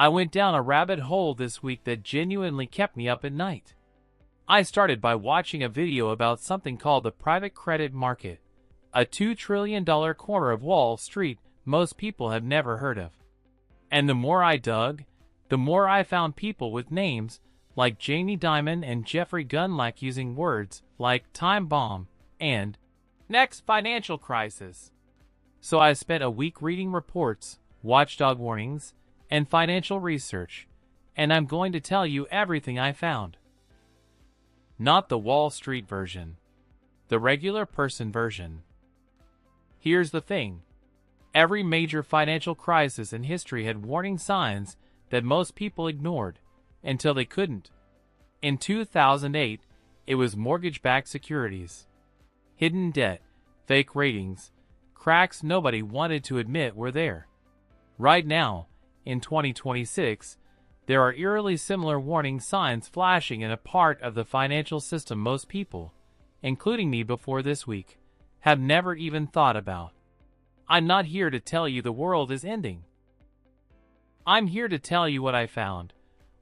I went down a rabbit hole this week that genuinely kept me up at night. I started by watching a video about something called the private credit market, a $2 trillion corner of Wall Street most people have never heard of. And the more I dug, the more I found people with names like Jamie Dimon and Jeffrey Gundlach using words like time bomb and next financial crisis. So I spent a week reading reports, watchdog warnings, and financial research, and I'm going to tell you everything I found. Not the Wall Street version, the regular person version. Here's the thing. Every major financial crisis in history had warning signs that most people ignored until they couldn't. In 2008, it was mortgage-backed securities, hidden debt, fake ratings, cracks nobody wanted to admit were there. Right now, in 2026, there are eerily similar warning signs flashing in a part of the financial system most people, including me before this week, have never even thought about. I'm not here to tell you the world is ending. I'm here to tell you what I found,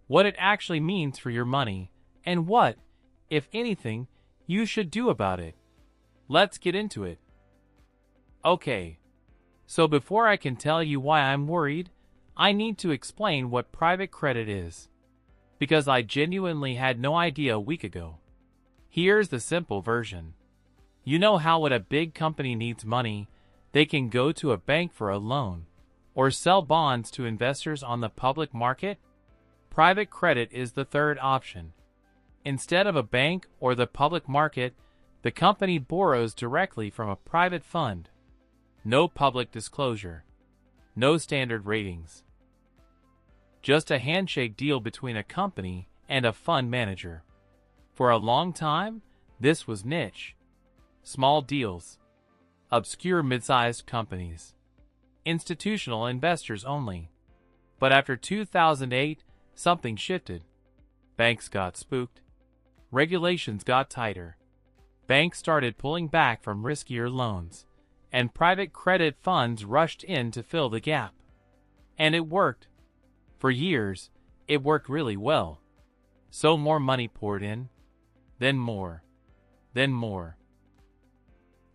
what it actually means for your money, and what, if anything, you should do about it. Let's get into it. Okay. So before I can tell you why I'm worried, I need to explain what private credit is, because I genuinely had no idea a week ago. Here's the simple version. You know how when a big company needs money, they can go to a bank for a loan, or sell bonds to investors on the public market? Private credit is the third option. Instead of a bank or the public market, the company borrows directly from a private fund. No public disclosure. No standard ratings. Just a handshake deal between a company and a fund manager. For a long time, this was niche. Small deals. Obscure mid-sized companies. Institutional investors only. But after 2008, something shifted. Banks got spooked. Regulations got tighter. Banks started pulling back from riskier loans, and private credit funds rushed in to fill the gap. And it worked. For years, it worked really well. So more money poured in, then more, then more.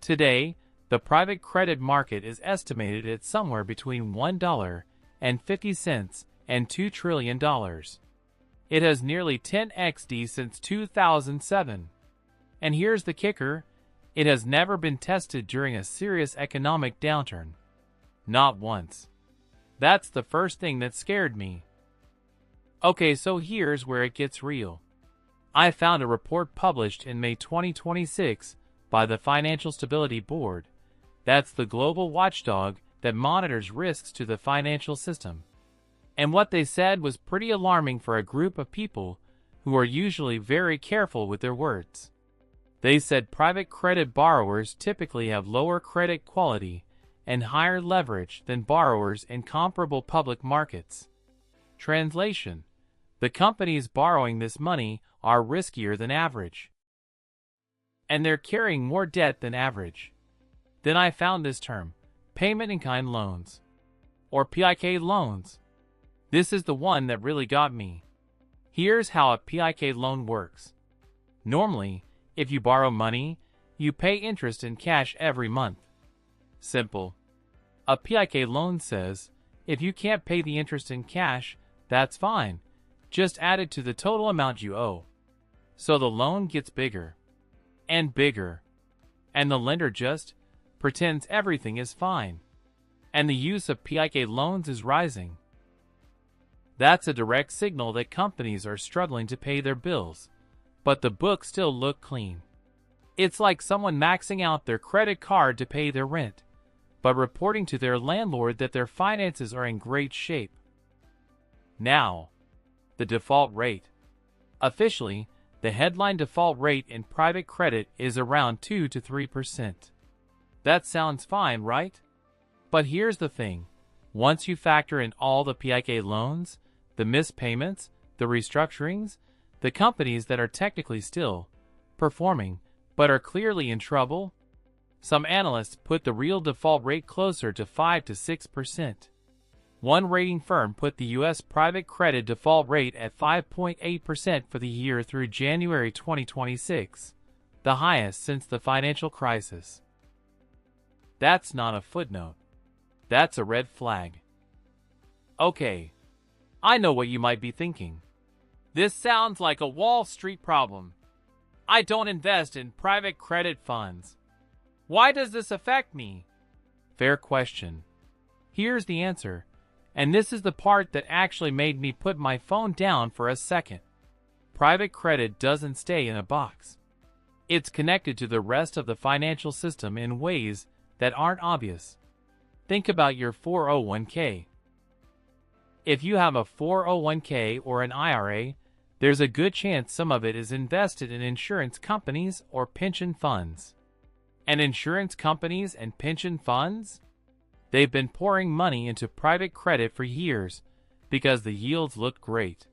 Today, the private credit market is estimated at somewhere between $1.50 and $2 trillion. It has nearly 10x'd since 2007. And here's the kicker, it has never been tested during a serious economic downturn. Not once. That's the first thing that scared me. Okay, so here's where it gets real. I found a report published in May 2026 by the Financial Stability Board. That's the global watchdog that monitors risks to the financial system. And what they said was pretty alarming for a group of people who are usually very careful with their words. They said private credit borrowers typically have lower credit quality and higher leverage than borrowers in comparable public markets. Translation: the companies borrowing this money are riskier than average. And they're carrying more debt than average. Then I found this term, payment-in-kind loans, or PIK loans. This is the one that really got me. Here's how a PIK loan works. Normally, if you borrow money, you pay interest in cash every month. Simple. A PIK loan says, if you can't pay the interest in cash, that's fine. Just add it to the total amount you owe. So the loan gets bigger and bigger, and the lender just pretends everything is fine. And the use of PIK loans is rising. That's a direct signal that companies are struggling to pay their bills, but the books still look clean. It's like someone maxing out their credit card to pay their rent, but reporting to their landlord that their finances are in great shape. Now, the default rate. Officially, the headline default rate in private credit is around 2 to 3%. That sounds fine, right? But here's the thing. Once you factor in all the PIK loans, the missed payments, the restructurings, the companies that are technically still performing but are clearly in trouble, some analysts put the real default rate closer to 5 to 6%. One rating firm put the U.S. private credit default rate at 5.8% for the year through January 2026, the highest since the financial crisis. That's not a footnote. That's a red flag. Okay, I know what you might be thinking. This sounds like a Wall Street problem. I don't invest in private credit funds. Why does this affect me? Fair question. Here's the answer, and this is the part that actually made me put my phone down for a second. Private credit doesn't stay in a box. It's connected to the rest of the financial system in ways that aren't obvious. Think about your 401k. If you have a 401k or an IRA, there's a good chance some of it is invested in insurance companies or pension funds. And insurance companies and pension funds? They've been pouring money into private credit for years because the yields look great.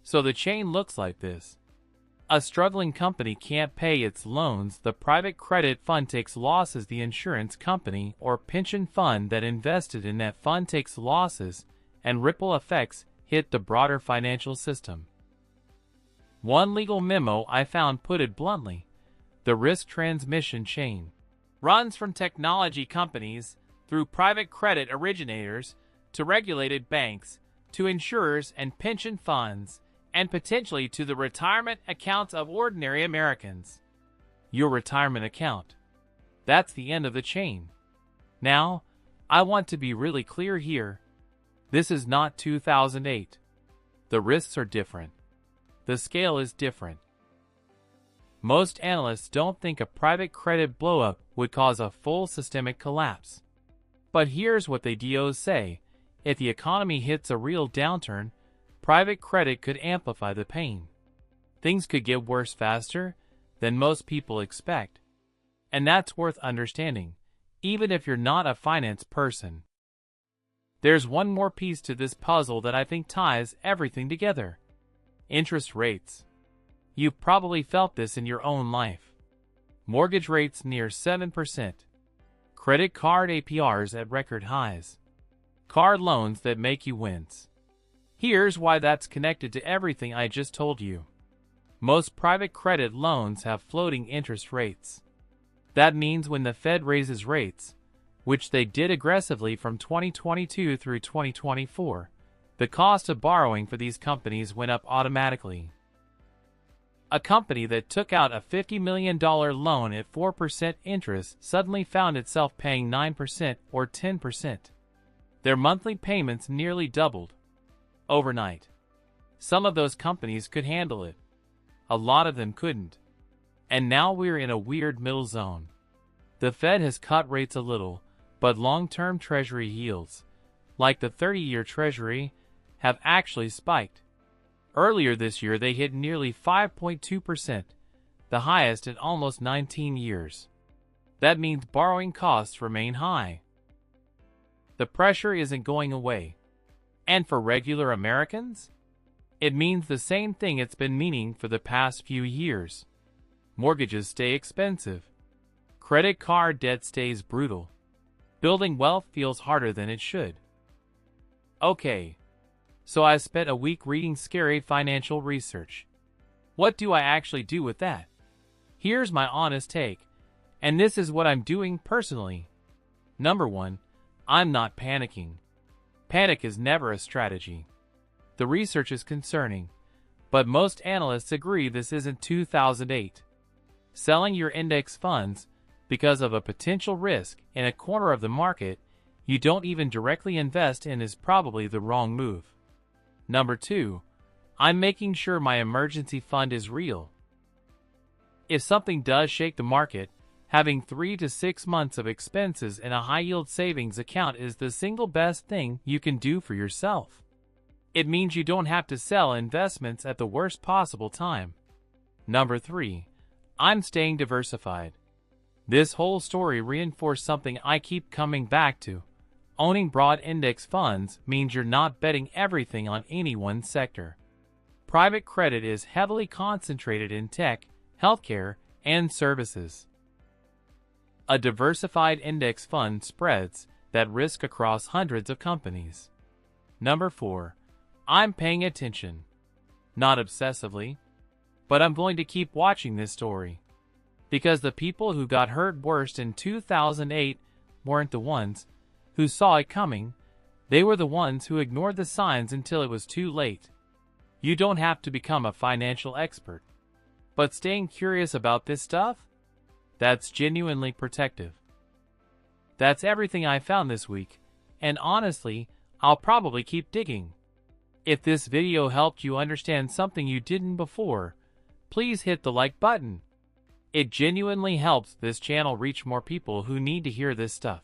So the chain looks like this. A struggling company can't pay its loans, the private credit fund takes losses, the insurance company or pension fund that invested in that fund takes losses, and ripple effects hit the broader financial system. One legal memo I found put it bluntly: the risk transmission chain runs from technology companies through private credit originators to regulated banks to insurers and pension funds, and potentially to the retirement accounts of ordinary Americans. Your retirement account. That's the end of the chain. Now, I want to be really clear here. This is not 2008. The risks are different. The scale is different. Most analysts don't think a private credit blowup would cause a full systemic collapse. But here's what they DOs say: if the economy hits a real downturn, private credit could amplify the pain. Things could get worse faster than most people expect. And that's worth understanding, even if you're not a finance person. There's one more piece to this puzzle that I think ties everything together. Interest rates. You've probably felt this in your own life. Mortgage rates near 7%. Credit card APRs at record highs. Car loans that make you wince. Here's why that's connected to everything I just told you. Most private credit loans have floating interest rates. That means when the Fed raises rates, which they did aggressively from 2022 through 2024, the cost of borrowing for these companies went up automatically. A company that took out a $50 million loan at 4% interest suddenly found itself paying 9% or 10%. Their monthly payments nearly doubled overnight. Some of those companies could handle it. A lot of them couldn't. And now we're in a weird middle zone. The Fed has cut rates a little, but long-term Treasury yields, like the 30-year Treasury, have actually spiked. Earlier this year they hit nearly 5.2%, the highest in almost 19 years. That means borrowing costs remain high. The pressure isn't going away. And for regular Americans, it means the same thing it's been meaning for the past few years. Mortgages stay expensive. Credit card debt stays brutal. Building wealth feels harder than it should. Okay, so I spent a week reading scary financial research. What do I actually do with that? Here's my honest take, and this is what I'm doing personally. Number 1, I'm not panicking. Panic is never a strategy. The research is concerning, but most analysts agree this isn't 2008. Selling your index funds because of a potential risk in a corner of the market you don't even directly invest in is probably the wrong move. Number 2, I'm making sure my emergency fund is real. If something does shake the market, having 3 to 6 months of expenses in a high-yield savings account is the single best thing you can do for yourself. It means you don't have to sell investments at the worst possible time. Number 3, I'm staying diversified. This whole story reinforced something I keep coming back to. Owning broad index funds means you're not betting everything on any one sector. Private credit is heavily concentrated in tech, healthcare, and services. A diversified index fund spreads that risk across hundreds of companies. Number 4. I'm paying attention. Not obsessively, but I'm going to keep watching this story. Because the people who got hurt worst in 2008 weren't the ones who saw it coming. They were the ones who ignored the signs until it was too late. You don't have to become a financial expert, but staying curious about this stuff, that's genuinely protective. That's everything I found this week, and honestly, I'll probably keep digging. If this video helped you understand something you didn't before, please hit the like button. It genuinely helps this channel reach more people who need to hear this stuff.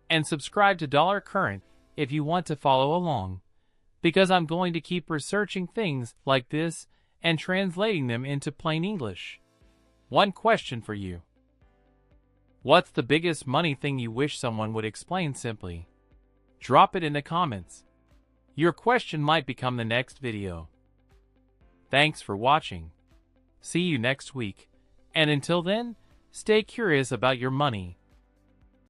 And subscribe to Dollar Current if you want to follow along, because I'm going to keep researching things like this and translating them into plain English. One question for you. What's the biggest money thing you wish someone would explain simply? Drop it in the comments. Your question might become the next video. Thanks for watching. See you next week. And until then, stay curious about your money.